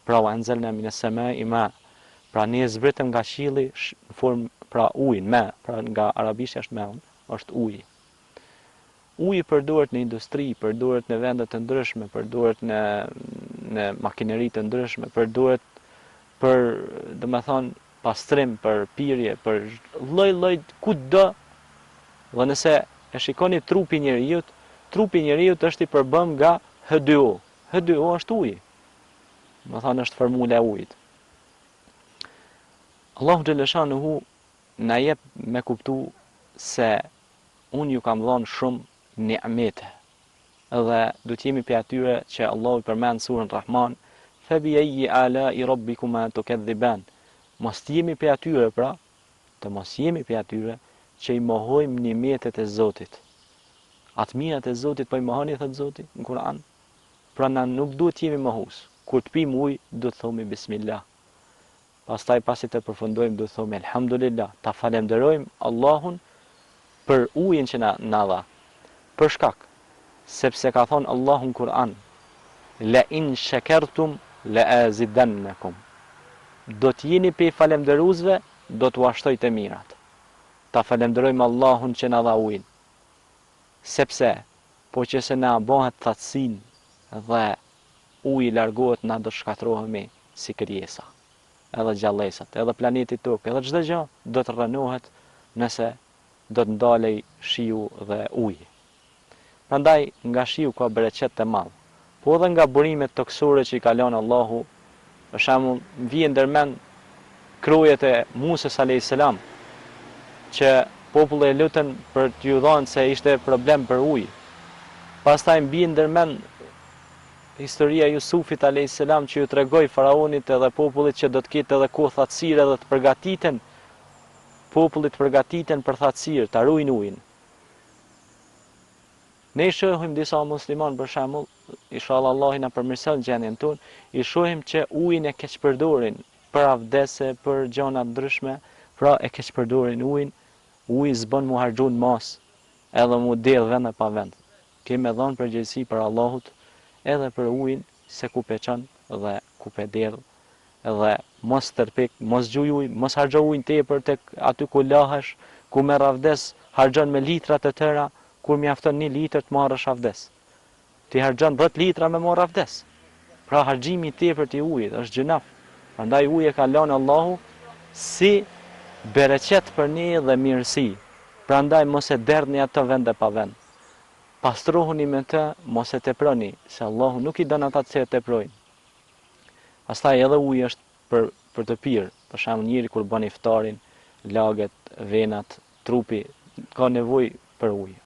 Pra wa anzalna minas samai ma. Pra ne zbritëm nga qielli në formë pra ujin, me, pra nga arabisht është me, është uji. Uji përdoret në industri, përdoret në vende të ndryshme, përdoret në makineri të ndryshme, përdoret për, domethënë, pastrim, për pirje, për lloj-lloj kudo. Dhe nëse e shikoni trupi njeriut është i përbëm nga H2O. H2O është uji. Domethënë është formula e ujit. Allahu xhaleshanuhu na jep me kuptu se unë ju kam dhënë shumë ni'mete. Edhe do të jemi për atyre që Allahu përmend surën Rahman, fa bi ayyi ala'i rabbikuma tukadhiban. Mos jemi për atyre pra, të mos jemi për atyre që i mohojmë ni'metet e Zotit. Atë mirat e Zotit po i mohoni, thot Zoti në Kur'an. Pra na nuk duhet jemi mohues. Kur të pim ujë, duhet të thomi bismillah. Pastaj pasi të përfundojmë, duhet të thomi elhamdulillah, ta falenderojmë Allahun për ujin që na dha. Për shkak sepse ka thonë Allahu në Kur'an, la in shakartum la azidannakum. Do të jeni pe falenderuesve, do t'u ashtoj të mirat. Ta falenderojmë Allahun që na dha ujin. Sepse po që se na bëhet thatësin dhe uji largohet, na do shkatrohemi si krijesa. Edhe gjallësat, edhe planeti Tokë, edhe çdo gjë do të rrënohet nëse do të ndalej shiu dhe uji. Prandaj nga shiu ka bereqet të madh. Po edhe nga burimet toksore që i ka lënë Allahu, për shembull, vjen ndërmend krojet e Musës alayhis salam, që populli e lutën për t'ju dhënë se ishte problem për ujë. Pastaj vjen ndërmend historia e Jusufit alayhis salam që ju tregoi faraonit edhe popullit që do të ketë edhe kohë thatësire dhe të përgatiten popullit përgatiten për thatësirë, ta ruajnë ujin. Ne i shohim disa musliman për shembull, inshallah Allahu na përmirëson gjendjen tonë, i shohim që ujin e keq përdorin për avdese, për gjëra ndryshme, pra e keq përdorin ujin, uji s'bën mu harxhun mos, edhe mu dell vend pa vend. Kemë dhënë përgjegjësi për Allahut edhe për ujin, se ku peçon dhe ku pe dell, edhe mos tërpik, mos gjuj ujë, mos harxho ujin tepër tek aty ku lahesh, ku merr avdes, harxhon me litra të tëra, kur mjafton 1 litër të marrësh avdes. Ti harxhon 10 litra me marr avdes. Pra harxhimi i tepërt i ujit është gjunaf. Prandaj uji e ka lënë Allahu si bereqet për ne dhe mirësi. Prandaj mos e derdhni ato vende pa vend. Pastrohuni me të, mos e teproni, se Allahu nuk i don ata që e teprojnë. Pastaj edhe uji është për të pirë. Për shembull, njëri kur bën iftarin, laget, venat, trupi ka nevojë për ujë.